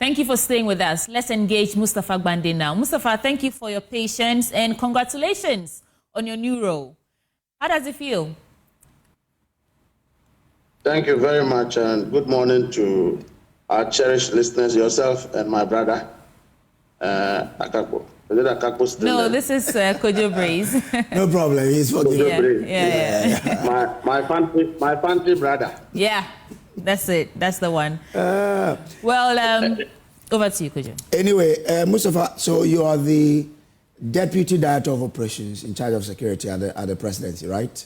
Thank you for staying with us. Let's engage Mustapha Gbande now. Mustapha, thank you for your patience and congratulations on your new role. How does it feel? Thank you very much, and good morning to our cherished listeners, yourself and my brother, Akakpo. Is it Akakpo still No, there? this is Kojo Braze. No problem. He's forgiven. Yeah. My fancy brother. Yeah, that's it. That's the one. Well, over to you, Kojo. Anyway, Mustapha, so you are the Deputy Director of Operations in charge of security at the presidency, right?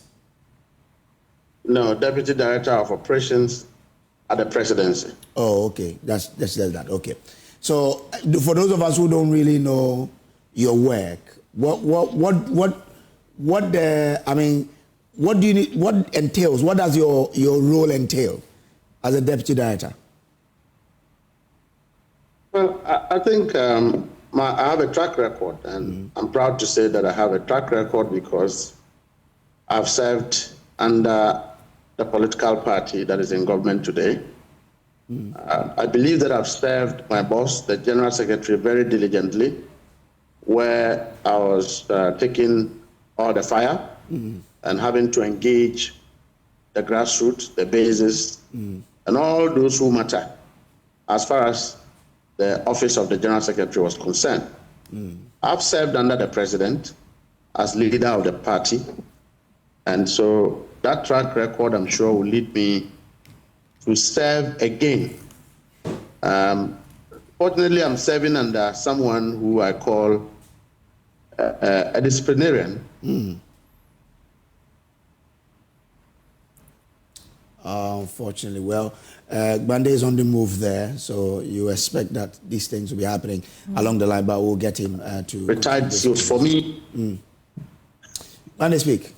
No, Deputy Director of Operations at the presidency. Oh, okay. That's that. Okay. So, for those of us who don't really know your work, what do you need? What entails? What does your role entail as a Deputy Director? Well, I think I have a track record, and I'm proud to say that I have a track record because I've served under the political party that is in government today. I believe that I've served my boss, the General Secretary, very diligently, where I was taking all the fire and having to engage the grassroots, the bases, and all those who matter as far as the office of the General Secretary was concerned. I've served under the president as leader of the party, and so that track record, I'm sure, will lead me to serve again. Fortunately, I'm serving under someone who I call a disciplinarian. Unfortunately, well, Gbande is on the move there, so you expect that these things will be happening along the line, but we'll get him to... Retired, so for me... Gbande, speak.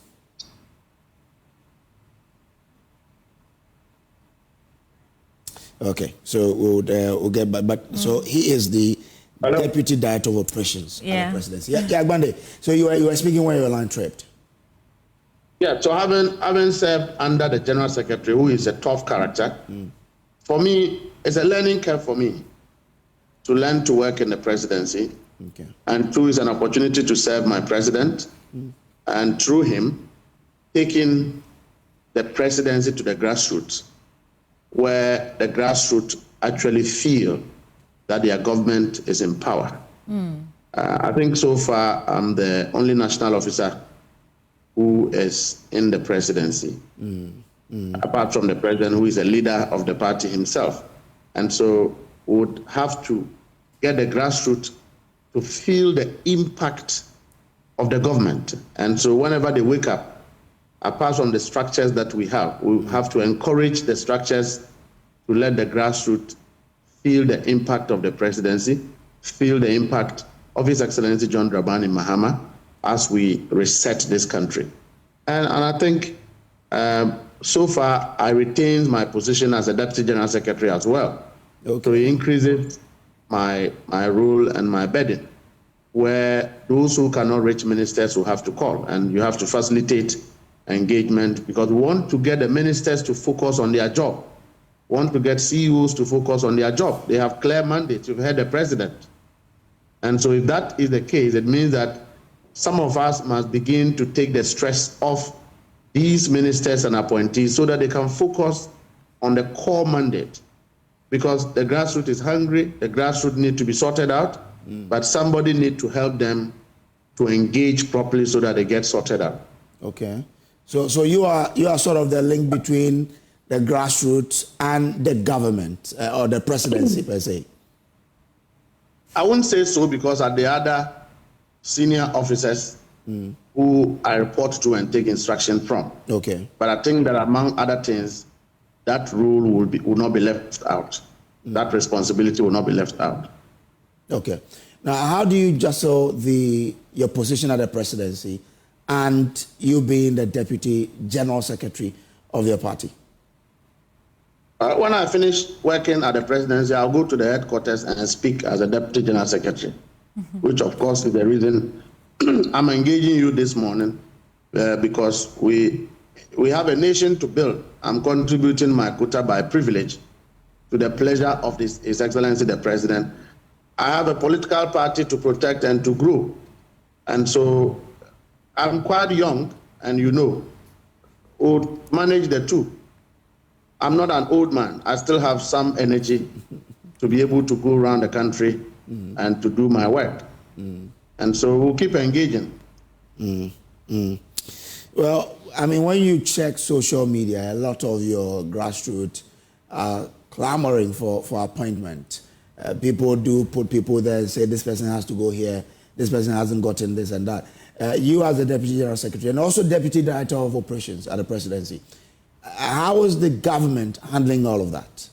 Okay, so we'll get back. But so he is the Deputy Director of Operations at the presidency. Yeah, Gbande. So you were speaking when your line tripped. Yeah, so having served under the General Secretary, who is a tough character, for me, it's a learning curve for me to learn to work in the presidency. Okay. And two, is an opportunity to serve my president, and through him, taking the presidency to the grassroots, where the grassroots actually feel that their government is in power. I think so far I'm the only national officer who is in the presidency, apart from the president, who is a leader of the party himself. And so we would have to get the grassroots to feel the impact of the government. And so whenever they wake up, apart from the structures that we have to encourage the structures to let the grassroots feel the impact of the presidency, feel the impact of His Excellency John Dramani Mahama as we reset this country. And I think so far I retained my position as a Deputy General Secretary as well. Okay. So it increases my role and my burden, where those who cannot reach ministers will have to call, and you have to facilitate engagement, because we want to get the ministers to focus on their job. We want to get CEOs to focus on their job. They have clear mandates. You've heard the president. And so if that is the case, it means that some of us must begin to take the stress off these ministers and appointees so that they can focus on the core mandate. Because the grassroots is hungry, the grassroots need to be sorted out, but somebody need to help them to engage properly so that they get sorted out. Okay. So you are sort of the link between the grassroots and the government or the presidency per se. I wouldn't say so, because at the other senior officers who I report to and take instruction from. Okay. But I think that among other things, that rule will not be left out. That responsibility will not be left out. Okay. Now, how do you juggle your position at the presidency and you being the Deputy General Secretary of your party? When I finish working at the presidency, I'll go to the headquarters and speak as a Deputy General Secretary, which of course is the reason I'm engaging you this morning, because we have a nation to build. I'm contributing my quota by privilege to the pleasure of His Excellency the President. I have a political party to protect and to grow. And so I'm quite young, and would manage the two. I'm not an old man. I still have some energy to be able to go around the country and to do my work. And so we'll keep engaging. Well, I mean, when you check social media, a lot of your grassroots are clamoring for appointment. People do put people there and say this person has to go here, this person hasn't gotten this and that. You as the Deputy General Secretary and also Deputy Director of Operations at the Presidency, how is the government handling all of that?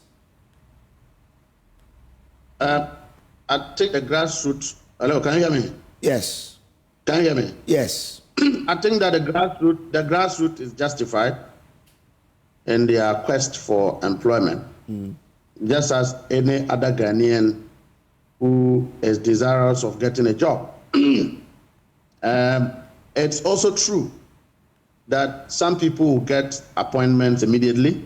I think the grassroots. Hello, can you hear me? Yes. Can you hear me? Yes. I think that the grassroots is justified in their quest for employment, just as any other Ghanaian who is desirous of getting a job. It's also true that some people will get appointments immediately.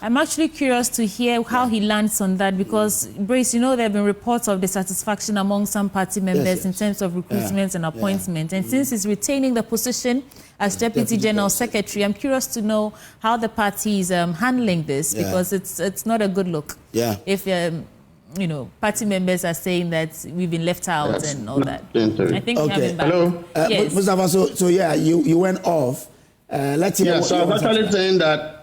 I'm actually curious to hear how he lands on that, because, Brace, there have been reports of dissatisfaction among some party members in terms of recruitment and appointment. And since he's retaining the position as Deputy General Secretary, I'm curious to know how the party is handling this, because it's not a good look. If party members are saying that we've been left out and all that. I think we have him back. Hello? Yes. Mustapha, so you went off. Let's hear what so I was actually saying that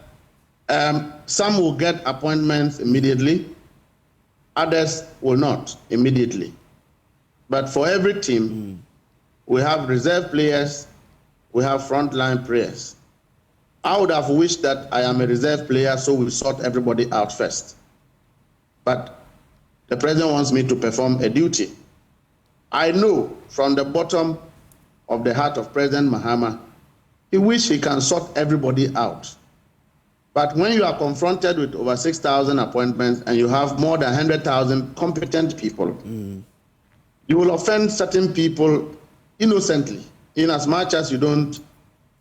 some will get appointments immediately, others will not immediately. But for every team, we have reserve players, we have frontline players. I would have wished that I am a reserve player, so we sort everybody out first. But the president wants me to perform a duty. I know from the bottom of the heart of President Mahama, he wishes he can sort everybody out. But when you are confronted with over 6,000 appointments and you have more than 100,000 competent people, you will offend certain people innocently. In as much as you don't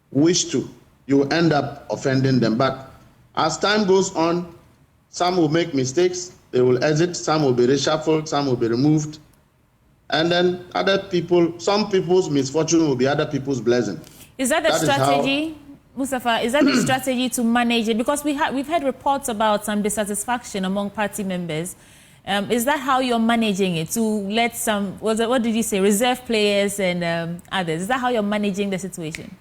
wish to, you will end up offending them. But as time goes on, some will make mistakes, they will exit, some will be reshuffled, some will be removed. And then other people, some people's misfortune will be other people's blessing. Is that the strategy, Mustapha? Is that the strategy to manage it? Because we've heard reports about some dissatisfaction among party members. Is that how you're managing it? To let some, what did you say, reserve players and others? Is that how you're managing the situation?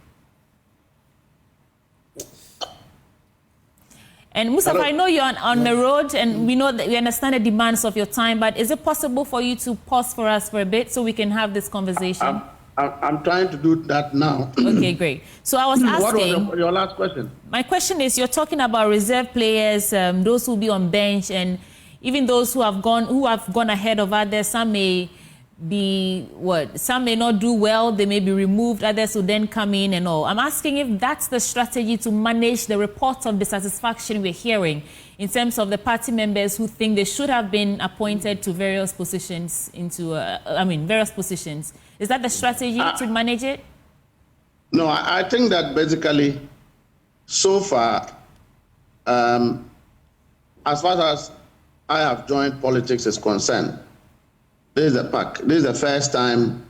And Mustapha, I know you're on the road, and we understand the demands of your time, but is it possible for you to pause for us for a bit so we can have this conversation? I'm trying to do that now. Okay, great. So I was asking... What was your last question? My question is, you're talking about reserve players, those who will be on bench, and even those who have gone ahead of others. Some may be some may not do well, they may be removed, others will then come in and all. I'm asking if that's the strategy to manage the reports of dissatisfaction we're hearing in terms of the party members who think they should have been appointed to various positions various positions. Is that the strategy to manage it? No, I think that basically, so far, as far as I have joined politics is concerned, this is the first time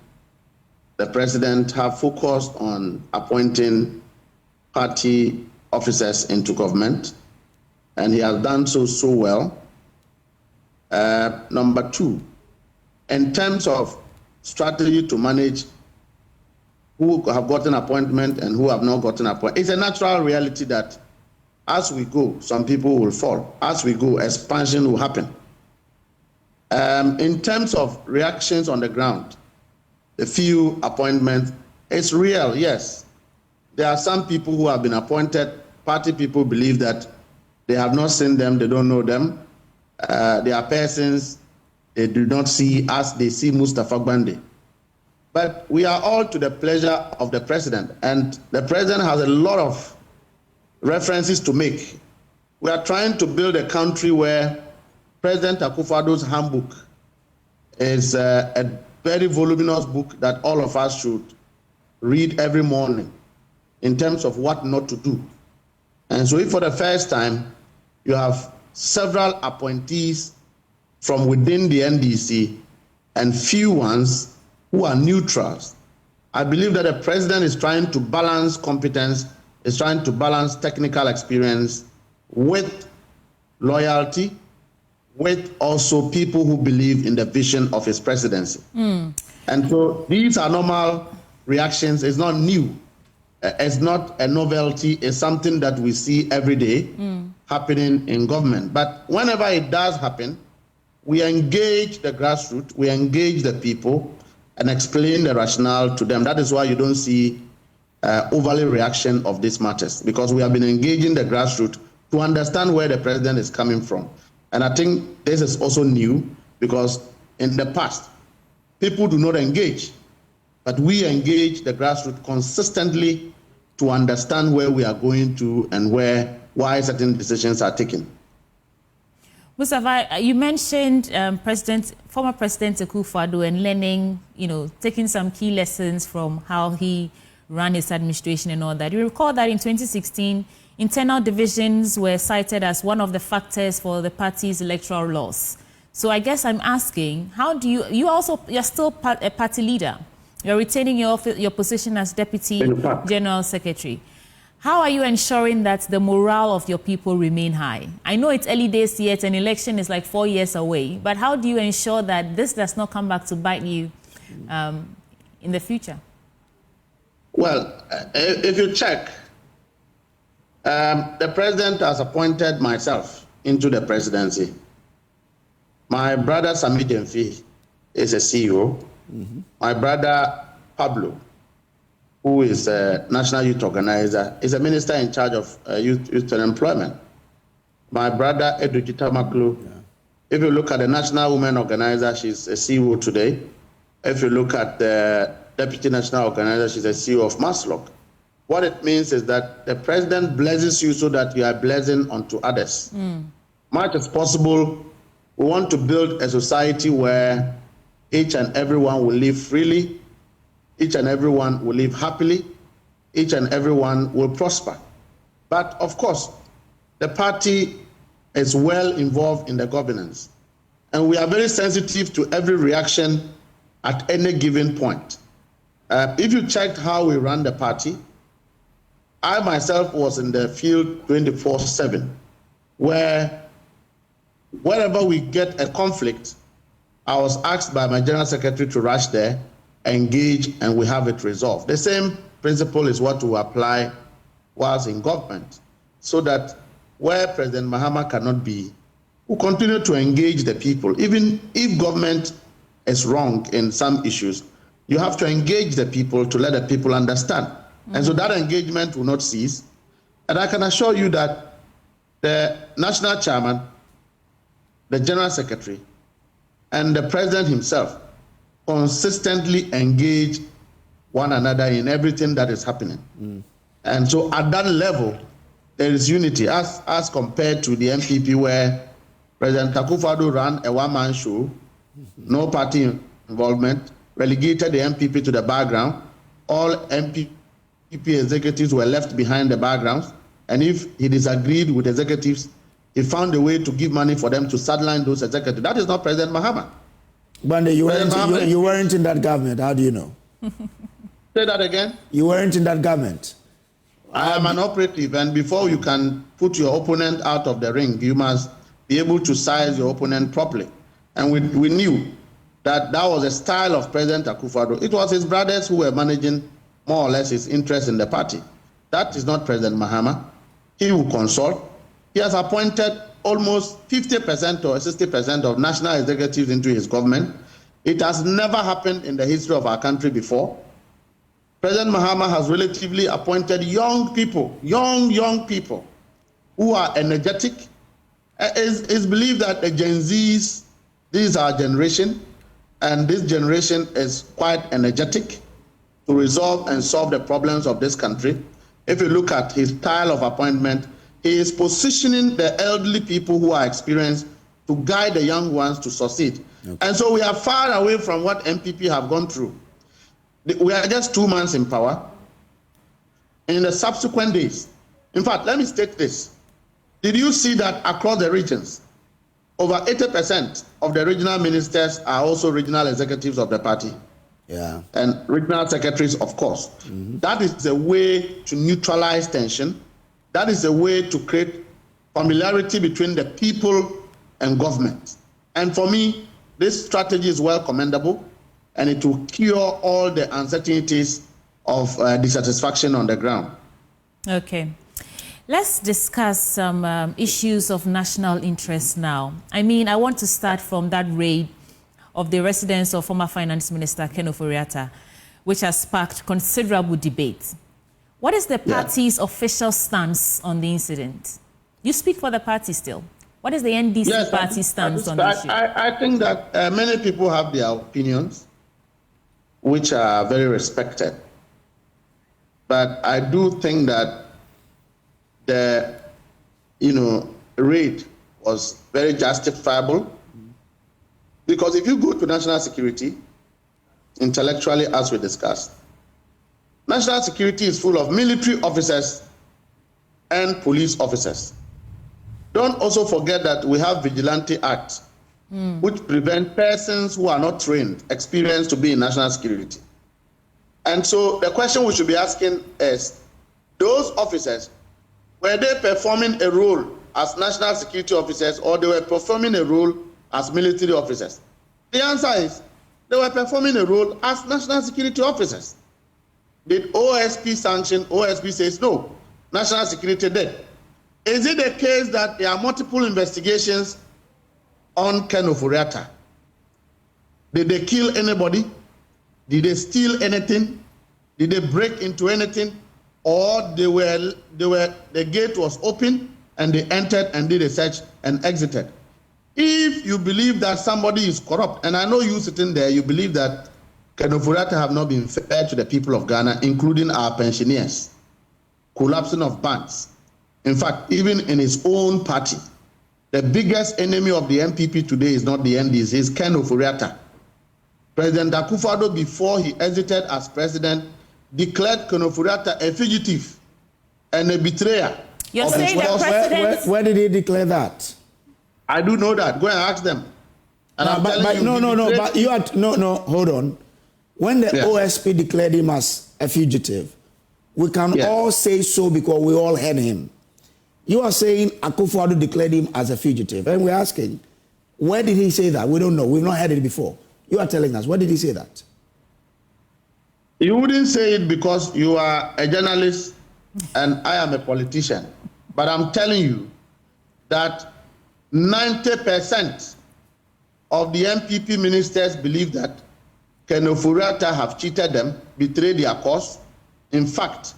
the president have focused on appointing party officers into government, and he has done so well. Number two, in terms of strategy to manage who have gotten appointment and who have not gotten appointment, it's a natural reality that as we go, some people will fall. As we go, expansion will happen. In terms of reactions on the ground, the few appointments, it's real, yes. There are some people who have been appointed. Party people believe that they have not seen them, they don't know them. They are persons they do not see as they see Mustapha Gbande. But we are all to the pleasure of the president, and the president has a lot of references to make. We are trying to build a country where President Akufo-Addo's handbook is a very voluminous book that all of us should read every morning in terms of what not to do. And so if for the first time you have several appointees from within the NDC and few ones who are neutrals, I believe that the president is trying to balance competence, is trying to balance technical experience with loyalty, with also people who believe in the vision of his presidency. And so these are normal reactions. It's not new. It's not a novelty. It's something that we see every day happening in government. But whenever it does happen, we engage the grassroots, we engage the people and explain the rationale to them. That is why you don't see overly reaction of these matters, because we have been engaging the grassroots to understand where the president is coming from. And I think this is also new, because in the past, people do not engage, but we engage the grassroots consistently to understand where we are going to and why certain decisions are taken. Mustapha, you mentioned former President Akufo-Addo and learning, taking some key lessons from how he ran his administration and all that. You recall that in 2016, internal divisions were cited as one of the factors for the party's electoral loss. So I guess I'm asking, how do you're still a party leader. You're retaining your position as Deputy General Secretary. How are you ensuring that the morale of your people remain high? I know it's early days yet, an election is like 4 years away, but how do you ensure that this does not come back to bite you in the future? Well, if you check, the president has appointed myself into the presidency. My brother Sami Jemfi is a CEO. My brother Pablo, who is a national youth organizer, is a minister in charge of youth and employment. My brother Edujita Maklu, if you look at the national women organizer, she's a CEO today. If you look at the deputy national organizer, she's a CEO of Maslok. What it means is that the president blesses you so that you are blessing unto others. Much as possible, we want to build a society where each and everyone will live freely, each and everyone will live happily, each and everyone will prosper. But of course, the party is well involved in the governance, and we are very sensitive to every reaction at any given point. If you checked how we run the party, I myself was in the field 24/7, where wherever we get a conflict, I was asked by my general secretary to rush there, engage, and we have it resolved. The same principle is what we apply whilst in government, so that where President Mahama cannot be, we continue to engage the people. Even if government is wrong in some issues, you have to engage the people to let the people understand. And so that engagement will not cease. And I can assure you that the national chairman, the general secretary, and the president himself consistently engage one another in everything that is happening. And so at that level, there is unity as compared to the NPP, where President Akufo-Addo ran a one-man show, no party involvement, relegated the NPP to the background. All NPP executives were left behind the backgrounds. And if he disagreed with executives, he found a way to give money for them to sideline those executives. That is not President Mahama. Gbande, you weren't in that government. How do you know? Say that again. You weren't in that government. I am an operative, and before you can put your opponent out of the ring, you must be able to size your opponent properly. And we knew that that was a style of President Akufo-Addo. It was his brothers who were managing more or less his interest in the party. That is not President Mahama. He will consult. He has appointed almost 50% or 60% of national executives into his government. It has never happened in the history of our country before. President Mahama has relatively appointed young people, young people who are energetic. It's believed that the Gen Zs, this is our generation, and this generation is quite energetic to resolve and solve the problems of this country. If you look at his style of appointment, he is positioning the elderly people who are experienced to guide the young ones to succeed. Okay. And so we are far away from what NPP have gone through. We are just 2 months in power. in the subsequent days. In fact, let me state this. Did you see that across the regions, over 80% of the regional ministers are also regional executives of the party? Yeah. And regional secretaries, of course. Mm-hmm. That is a way to neutralize tension. That is a way to create familiarity between the people and government. And for me, this strategy is well commendable, and it will cure all the uncertainties of dissatisfaction on the ground. Okay. Let's discuss some issues of national interest now. I mean, I want to start from that raid of the residence of former Finance Minister Ken Ofori-Atta, which has sparked considerable debate. What is the party's official stance on the incident? You speak for the party still. What is the NDC party stance on the issue? I think that many people have their opinions, which are very respected. But I do think that the, raid was very justifiable, because if you go to national security, intellectually, as we discussed, national security is full of military officers and police officers. Don't also forget that we have Vigilante Act, which prevent persons who are not trained, experienced to be in national security. And so the question we should be asking is, those officers, were they performing a role as national security officers, or they were performing a role as military officers? The answer is, they were performing a role as national security officers. Did OSP sanction? OSP says no. National security did. Is it the case that there are multiple investigations on Ken Ofori-Atta? Did they kill anybody? Did they steal anything? Did they break into anything? Or the gate was open and they entered and did a search and exited? If you believe that somebody is corrupt, and I know you sitting there, you believe that Ken Ofori-Atta have not been fair to the people of Ghana, including our pensioners, collapsing of banks. In fact, even in his own party, the biggest enemy of the NPP today is not the NDC, it's Ken Ofori-Atta. President Akufo-Addo, before he exited as president, declared Ken Ofori-Atta a fugitive and a betrayer. You're saying that president... Where did he declare that? I do know that. Go and ask them. And hold on. When the OSP declared him as a fugitive, we can all say so because we all heard him. You are saying Akufo-Addo declared him as a fugitive, and we're asking, where did he say that? We don't know. We've not heard it before. You are telling us. Where did he say that? You wouldn't say it because you are a journalist and I am a politician. But I'm telling you that 90% of the NPP ministers believe that Ken Ofori-Atta have cheated them, betrayed their cause. In fact,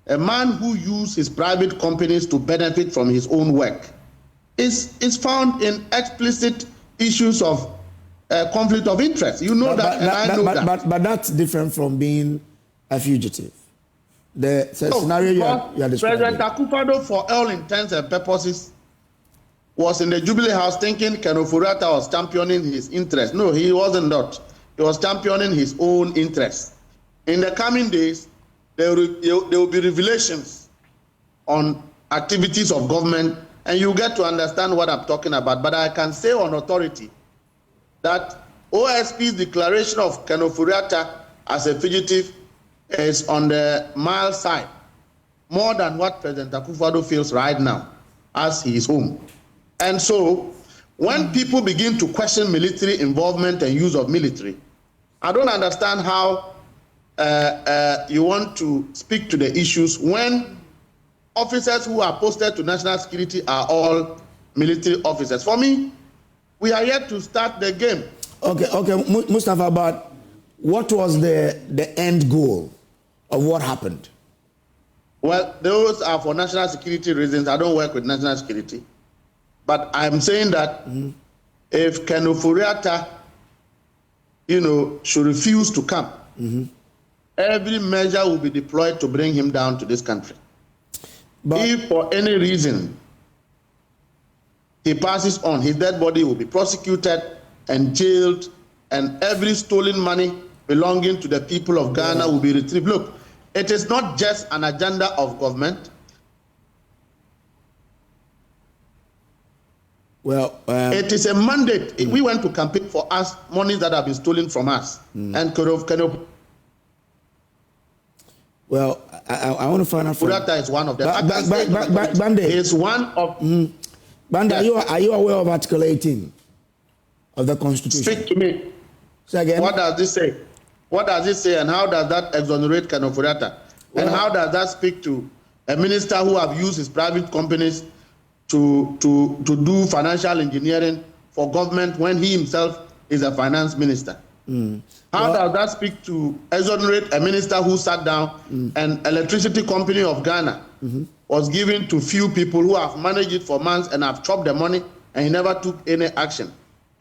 a man who used his private companies to benefit from his own work is found in explicit issues of conflict of interest. You know that, and I know that. But that's different from being a fugitive. The scenario you are describing. President Akufo-Addo, for all intents and purposes, was in the Jubilee House thinking Ken Ofori-Atta was championing his interest. No, he wasn't not. He was championing his own interest. In the coming days, there will be revelations on activities of government, and you get to understand what I'm talking about. But I can say on authority that OSP's declaration of Ken Ofori-Atta as a fugitive is on the mild side, more than what President Akufo-Addo feels right now, as he is home. And so, when people begin to question military involvement and use of military, I don't understand how you want to speak to the issues when officers who are posted to national security are all military officers. For me, we are yet to start the game. Okay, Mustapha, but what was the end goal of what happened? Well, those are for national security reasons. I don't work with national security. But I'm saying that if Ken Ofori-Atta, should refuse to come, every measure will be deployed to bring him down to this country. But if for any reason he passes on, his dead body will be prosecuted and jailed, and every stolen money belonging to the people of Ghana will be retrieved. Look, It is not just an agenda of government. Well, it is a mandate. We went to campaign for us, monies that have been stolen from us. And well, I want to find out. That is one of them. Gbande is one of. Gbande, are you aware of Article 18 of the Constitution? Speak to me. Say again. What does this say? What does it say, and how does that exonerate Kanofurata? And how does that speak to a minister who have used his private companies to do financial engineering for government when he himself is a finance minister? How does that speak to exonerate a minister who sat down and electricity company of Ghana was given to few people who have managed it for months and have chopped the money and he never took any action?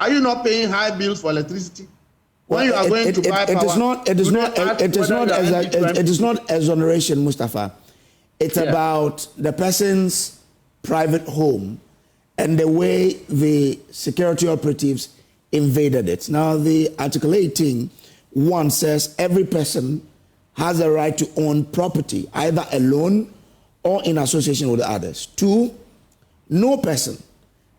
Are you not paying high bills for electricity? When you are going to buy power, it is not exoneration, Mustapha. It's about the person's private home and the way the security operatives invaded it. Now, the Article 18, 1 says every person has a right to own property, either alone or in association with others. 2, no person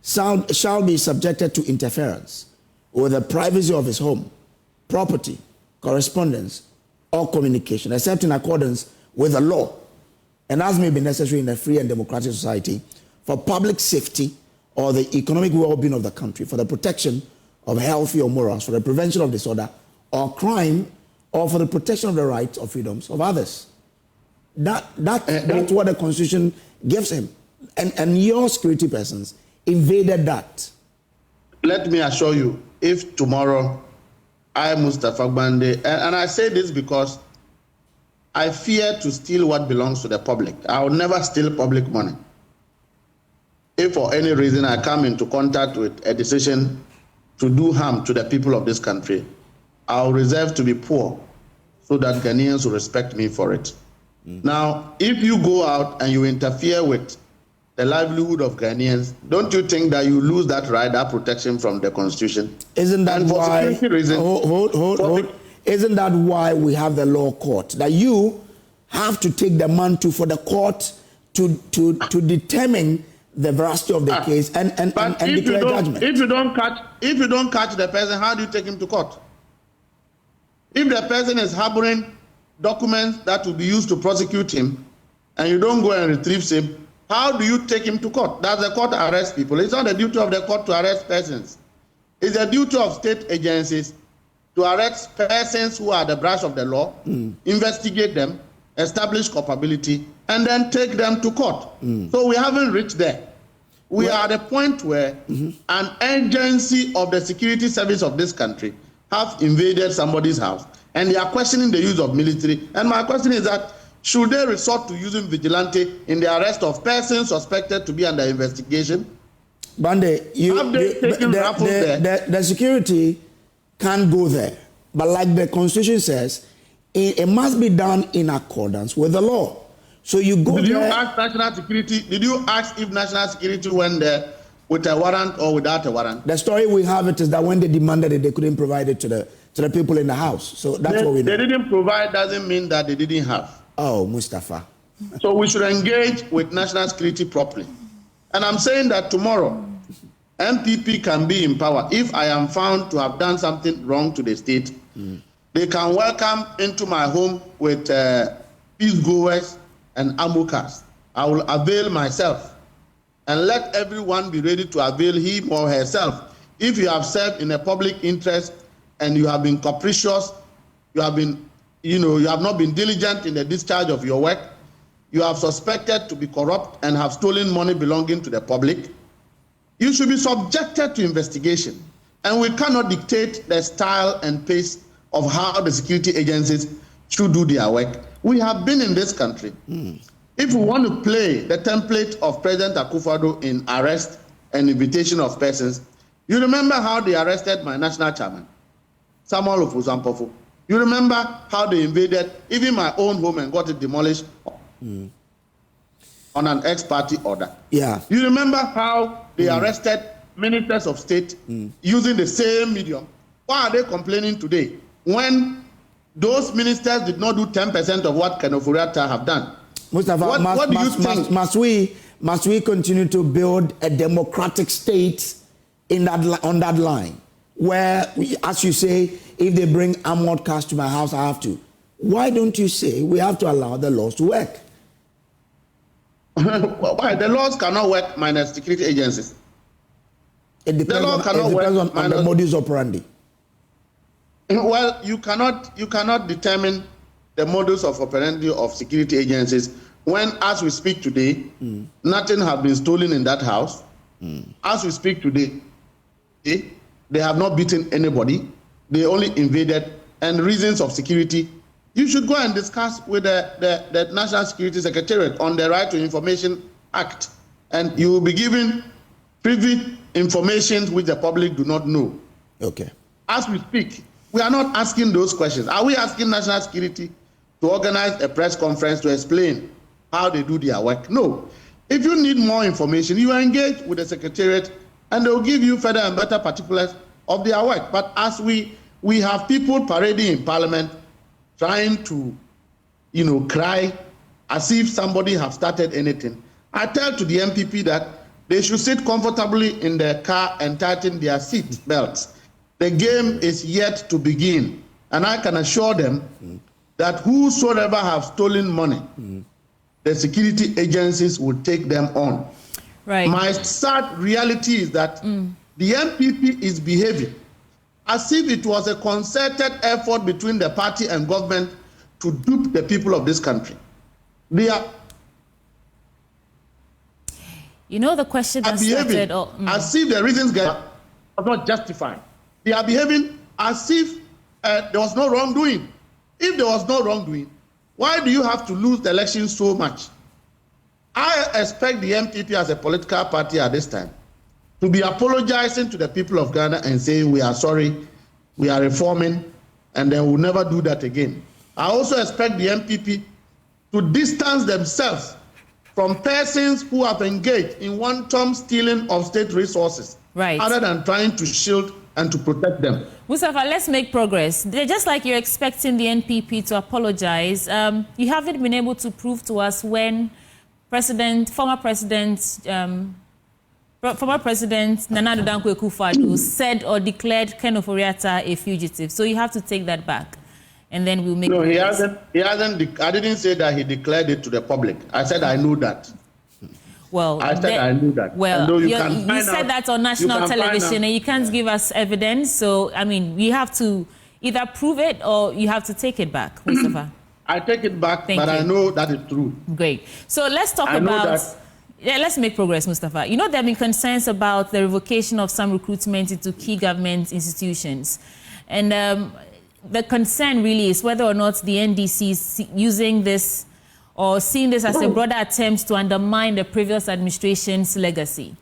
shall be subjected to interference with the privacy of his home, property, correspondence, or communication, except in accordance with the law, and as may be necessary in a free and democratic society for public safety or the economic well-being of the country, for the protection of health or morals, for the prevention of disorder or crime, or for the protection of the rights or freedoms of others. That's what the Constitution gives him. And your security persons invaded that. Let me assure you, if tomorrow I, Mustapha Gbande, and I say this because I fear to steal what belongs to the public. I will never steal public money. If for any reason I come into contact with a decision to do harm to the people of this country, I will reserve to be poor so that Ghanaians will respect me for it. Now, if you go out and you interfere with the livelihood of Ghanaians, don't you think that you lose that right, that protection from the Constitution? Isn't that why? Isn't that why we have the law court? That you have to take the mantle for the court to determine the veracity of the case and declare judgment. If you don't catch the person, how do you take him to court? If the person is harboring documents that will be used to prosecute him, and you don't go and retrieve him, how do you take him to court? Does the court arrest people? It's not the duty of the court to arrest persons. It's the duty of state agencies to arrest persons who are the branch of the law, investigate them, establish culpability, and then take them to court. So we haven't reached there. We are at a point where an agency of the security service of this country have invaded somebody's house, and they are questioning the use of military. And my question is that, should they resort to using vigilante in the arrest of persons suspected to be under investigation? Gbande, the security can't go there. But like the Constitution says, it must be done in accordance with the law. So you go there. Did you ask national security? Did you ask if national security went there with a warrant or without a warrant? The story we have it is that when they demanded it, they couldn't provide it to the people in the house. So that's what we know. They didn't provide doesn't mean that they didn't have. Oh, Mustapha. So we should engage with national security properly. And I'm saying that tomorrow, NPP can be in power. If I am found to have done something wrong to the state, they can welcome into my home with peacegoers and ammo cars. I will avail myself and let everyone be ready to avail him or herself. If you have served in a public interest and you have been capricious, you have not been diligent in the discharge of your work, you have suspected to be corrupt and have stolen money belonging to the public, you should be subjected to investigation. And we cannot dictate the style and pace of how the security agencies should do their work. We have been in this country. If we want to play the template of President Akufo-Addo in arrest and invitation of persons, you remember how they arrested my national chairman, Samuel Ofusampofo. You remember how they invaded even my own home and got it demolished on an ex-party order. Yeah. You remember how they arrested ministers of state using the same medium. Why are they complaining today when those ministers did not do 10% of what Kenoforiata have done. Mustapha, what do you think? Must we continue to build a democratic state in on that line, where, as you say, if they bring armored cars to my house, I have to? Why don't you say we have to allow the laws to work? Why? The laws cannot work minus security agencies. It depends on the modus operandi. Well, you cannot determine the modus of operandi of security agencies when, as we speak today, nothing has been stolen in that house. As we speak today, they have not beaten anybody. They only invaded. And reasons of security, you should go and discuss with the National Security Secretariat on the Right to Information Act, and you will be given privy information which the public do not know. Okay. As we speak, we are not asking those questions. Are we asking National Security to organize a press conference to explain how they do their work? No. If you need more information, you engage with the Secretariat and they'll give you further and better particulars of their work. But as we have people parading in Parliament trying to, cry as if somebody have started anything, I tell to the NPP that they should sit comfortably in their car and tighten their seat belts. The game is yet to begin. And I can assure them that whosoever have stolen money, the security agencies will take them on. Right. My sad reality is that the NPP is behaving as if it was a concerted effort between the party and government to dupe the people of this country. They are the question that started as if the reasons are not justified. They are behaving as if there was no wrongdoing. If there was no wrongdoing, why do you have to lose the election so much? I expect the NPP as a political party at this time to be apologizing to the people of Ghana and saying we are sorry, we are reforming, and then we'll never do that again. I also expect the NPP to distance themselves from persons who have engaged in wanton stealing of state resources, other than trying to shield and to protect them. Mustapha, let's make progress. Just like you're expecting the NPP to apologize, you haven't been able to prove to us when former President Nana Addo Dankwa Akufo-Addo said or declared Ken Ofori-Atta a fugitive. So you have to take that back, and then we'll make. No, he hasn't. I didn't say that he declared it to the public. I said I knew that. Well, I said I knew that. Well, you said that on national television, and you can't give us evidence. So I mean, we have to either prove it or you have to take it back, Mustapha. I take it back, but I know that is true. Great. So let's talk about. Yeah, let's make progress, Mustapha. There have been concerns about the revocation of some recruitment into key government institutions. And the concern really is whether or not the NDC is using this or seeing this as a broader attempt to undermine the previous administration's legacy.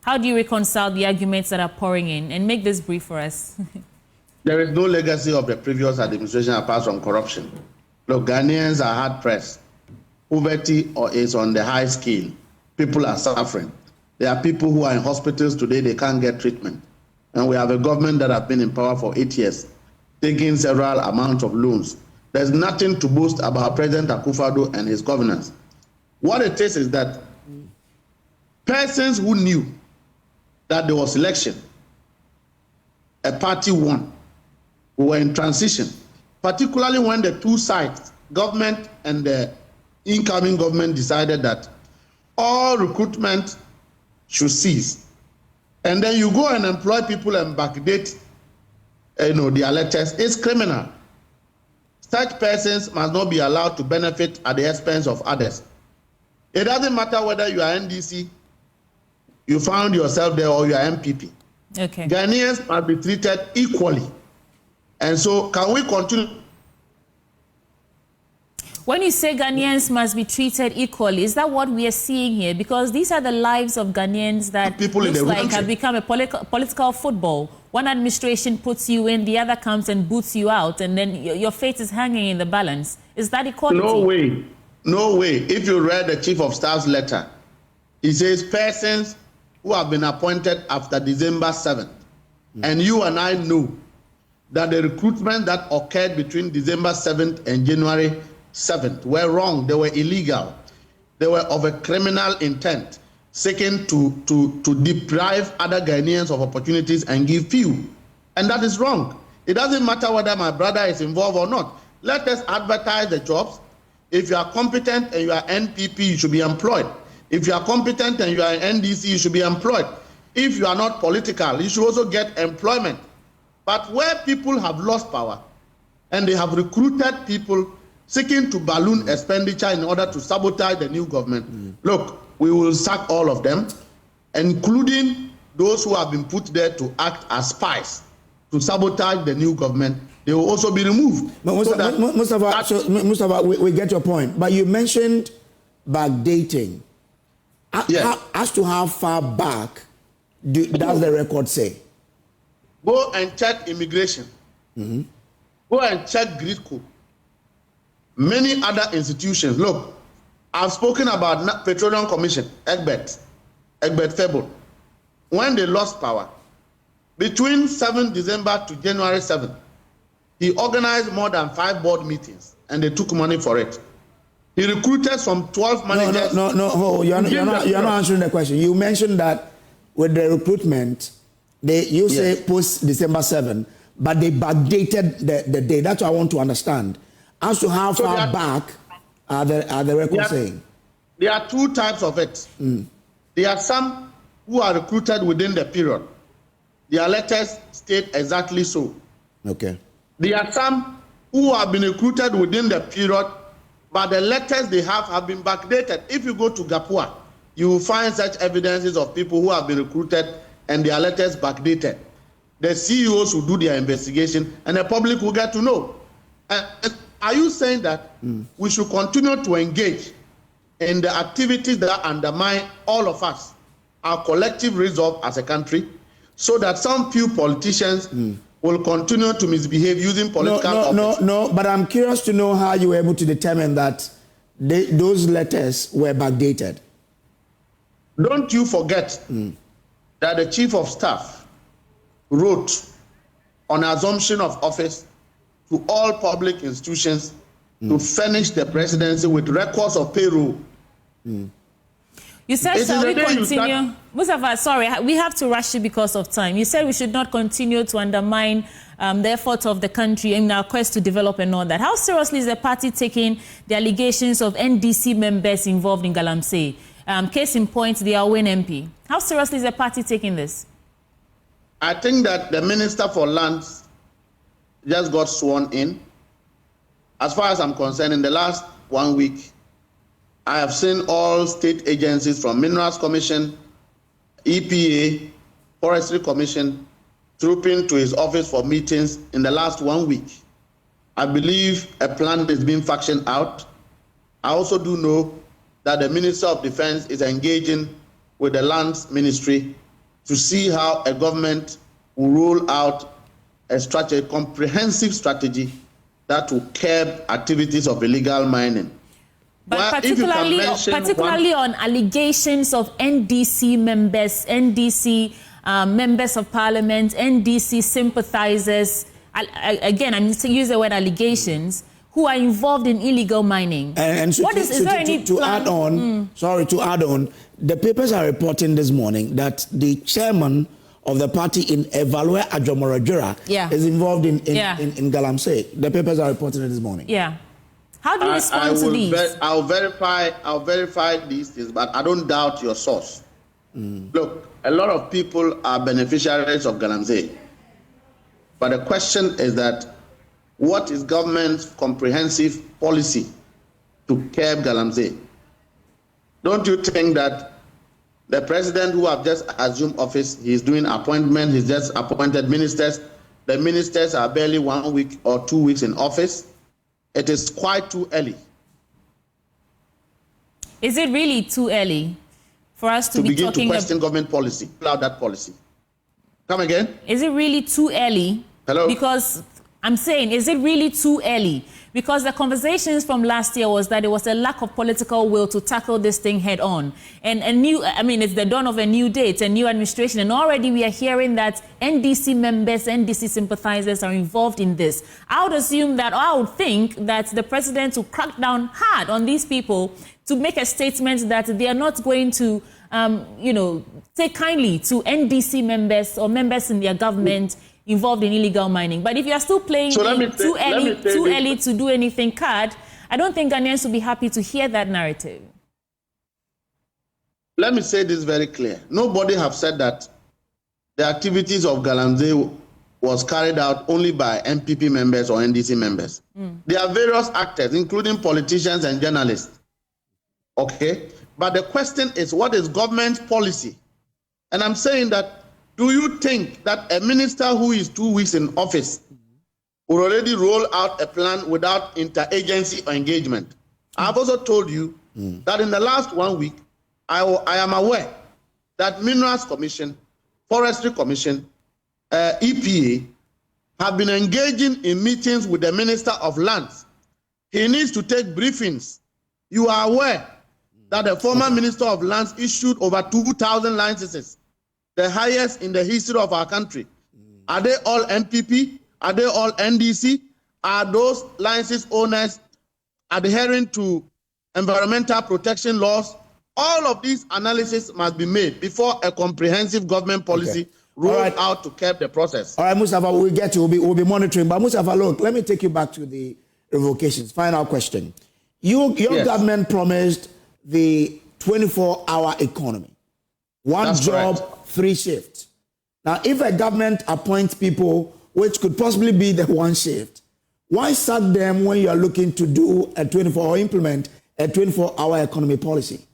How do you reconcile the arguments that are pouring in? And make this brief for us. There is no legacy of the previous administration apart from corruption. Look, Ghanaians are hard-pressed. Poverty is on the high scale. People are suffering. There are people who are in hospitals today, they can't get treatment. And we have a government that has been in power for 8 years, taking several amounts of loans. There's nothing to boast about President Akufo-Addo and his governance. What it is that persons who knew that there was election, a party won, who were in transition, particularly when the two sides, government and the incoming government, decided that all recruitment should cease. And then you go and employ people and backdate their letters. It's criminal. Such persons must not be allowed to benefit at the expense of others. It doesn't matter whether you are NDC, you found yourself there, or you are NPP. Okay. Ghanaians must be treated equally. And so can we continue? When you say Ghanaians must be treated equally, is that what we are seeing here? Because these are the lives of Ghanaians that looks like have become a political football. One administration puts you in, the other comes and boots you out, and then your fate is hanging in the balance. Is that equality? No way. No way. If you read the Chief of Staff's letter, he says persons who have been appointed after December 7th, and you and I know that the recruitment that occurred between December 7th and January 7th were wrong. They were illegal. They were of a criminal intent, seeking to deprive other Ghanaians of opportunities and give few. And that is wrong. It doesn't matter whether my brother is involved or not. Let us advertise the jobs. If you are competent and you are NPP, you should be employed. If you are competent and you are NDC, you should be employed. If you are not political, you should also get employment. But where people have lost power and they have recruited people seeking to balloon expenditure in order to sabotage the new government, look, we will sack all of them, including those who have been put there to act as spies to sabotage the new government. They will also be removed. But Mustapha, we get your point. But you mentioned backdating. Yes. As to how far back does the record say? Go and check immigration. Go and check GRIDCO. Many other institutions. Look, I've spoken about Petroleum Commission, Egbert Fable. When they lost power, between 7th December to January 7th, he organized more than 5 board meetings, and they took money for it. He recruited some 12 managers. No. You're not answering the question. You mentioned that with the recruitment, you say post December 7th, but they backdated the day. That's what I want to understand. As to how far back are the records saying? There are 2 types of it. There are some who are recruited within the period. Their letters state exactly so. Okay. There are some who have been recruited within the period, but the letters they have been backdated. If you go to Gapua, you will find such evidences of people who have been recruited and their letters backdated. The CEOs will do their investigation and the public will get to know. Are you saying that we should continue to engage in the activities that undermine all of us, our collective resolve as a country, so that some few politicians will continue to misbehave using political office? No, but I'm curious to know how you were able to determine that those letters were backdated. Don't you forget that the Chief of Staff wrote on assumption of office to all public institutions to furnish the presidency with records of payroll. You said, shall we continue? Mustapha, sorry, we have to rush you because of time. You said we should not continue to undermine the efforts of the country in our quest to develop and all that. How seriously is the party taking the allegations of NDC members involved in Galamsey? Case in point, the Awin MP. How seriously is the party taking this? I think that the Minister for Lands just got sworn in. As far as I'm concerned, in the last 1 week, I have seen all state agencies from Minerals Commission, EPA, Forestry Commission, trooping to his office for meetings in the last 1 week. I believe a plan is being factioned out. I also do know that the Minister of Defense is engaging with the Lands Ministry to see how a government will roll out a comprehensive strategy that will curb activities of illegal mining. But particularly on allegations of NDC members, members of parliament, NDC sympathizers, again, I'm using the word allegations, who are involved in illegal mining. And so to add on, the papers are reporting this morning that the chairman of the party in Evaluate Ajomorajura is involved in Galamsey. The papers are reporting it this morning. Yeah. How do you respond to these? I'll verify these things, but I don't doubt your source. Look, a lot of people are beneficiaries of Galamsey. But the question is that what is government's comprehensive policy to curb Galamsey? Don't you think that the president who have just assumed office, he's doing appointments, he's just appointed ministers. The ministers are barely 1 week or 2 weeks in office. It is quite too early. Is it really too early for us to be begin talking to question government policy, allow that policy? Come again? Is it really too early? Hello? Because I'm saying, is it really too early Because the conversations from last year was that there was a lack of political will to tackle this thing head on. And it's the dawn of a new day, it's a new administration, and already we are hearing that NDC members, NDC sympathizers are involved in this. I would assume that, or I would think that the president will crack down hard on these people to make a statement that they are not going to, take kindly to NDC members or members in their government involved in illegal mining. But if you are still playing too early to do anything card, I don't think Ghanaians will be happy to hear that narrative. Let me say this very clear. Nobody have said that the activities of Galamsey was carried out only by NPP members or NDC members. There are various actors, including politicians and journalists. Okay? But the question is, what is government policy? And I'm saying that, do you think that a minister who is 2 weeks in office will already roll out a plan without interagency engagement? I've also told you that in the last 1 week, I am aware that Minerals Commission, Forestry Commission, EPA have been engaging in meetings with the Minister of Lands. He needs to take briefings. You are aware that the former Minister of Lands issued over 2,000 licenses, the highest in the history of our country. Are they all NPP? Are they all NDC? Are those license owners adhering to environmental protection laws? All of these analysis must be made before a comprehensive government policy rolled out to curb the process. All right, Mustapha, we'll get you. We'll be monitoring. But Mustapha, look, let me take you back to the revocations. Final question. Your government promised the 24-hour economy. That's job, correct. 3 shifts. Now, if a government appoints people, which could possibly be the 1 shift, why sack them when you are looking to do a 24 or implement a 24-hour economy policy?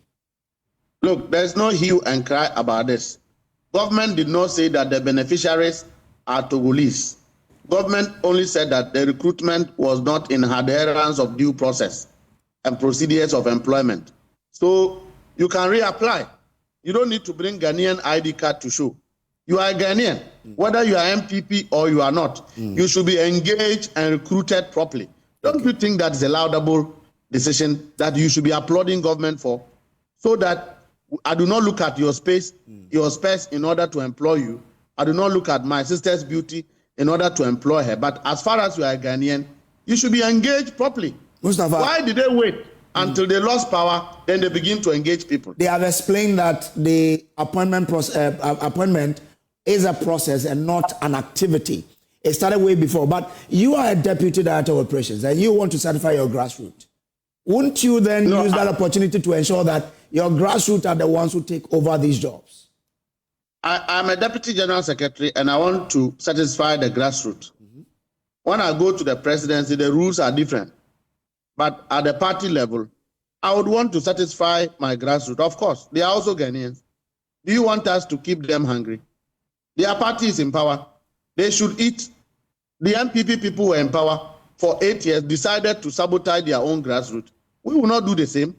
Look, there's no hue and cry about this. Government did not say that the beneficiaries are Togolese. Government only said that the recruitment was not in adherence of due process and procedures of employment. So you can reapply. You don't need to bring Ghanaian ID card to show. You are a Ghanaian, whether you are MPP or you are not. You should be engaged and recruited properly. Don't you think that is a laudable decision that you should be applauding government for? So that I do not look at your space in order to employ you. I do not look at my sister's beauty in order to employ her. But as far as you are a Ghanaian, you should be engaged properly. Mustapha, why did they wait until they lost power, then they begin to engage people? They have explained that the appointment is a process and not an activity. It started way before. But you are a deputy director of operations and you want to certify your grassroots. Wouldn't you then use that opportunity to ensure that your grassroots are the ones who take over these jobs? I'm a deputy general secretary and I want to satisfy the grassroots. When I go to the presidency, the rules are different. But at the party level, I would want to satisfy my grassroots. Of course, they are also Ghanaians. Do you want us to keep them hungry? Their party is in power. They should eat. The NPP people were in power for 8 years, decided to sabotage their own grassroots. We will not do the same.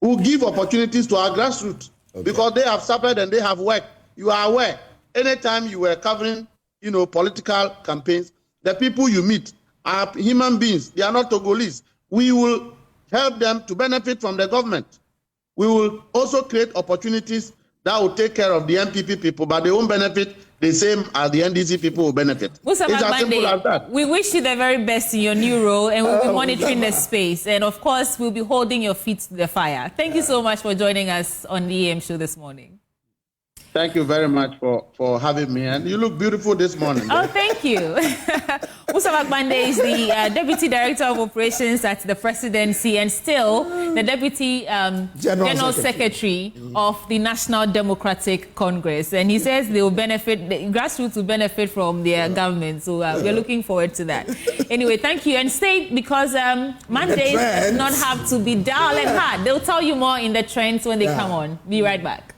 We will give opportunities to our grassroots because they have suffered and they have worked. You are aware. Anytime you were covering, political campaigns, the people you meet are human beings. They are not Togolese. We will help them to benefit from the government. We will also create opportunities that will take care of the NPP people, but they won't benefit the same as the NDC people will benefit. Mustapha It's as simple as that. We wish you the very best in your new role, and we'll be monitoring the space. And of course, we'll be holding your feet to the fire. Thank you so much for joining us on the EM show this morning. Thank you very much for having me. And you look beautiful this morning. Oh, thank you. Mustapha Gbande is the Deputy Director of Operations at the Presidency and still the Deputy General Secretary of the National Democratic Congress. And he says they will benefit, the grassroots will benefit from their government. So we're looking forward to that. Anyway, thank you. And stay because Mondays do not have to be dull and hard. They'll tell you more in the trends when they come on. Be right back.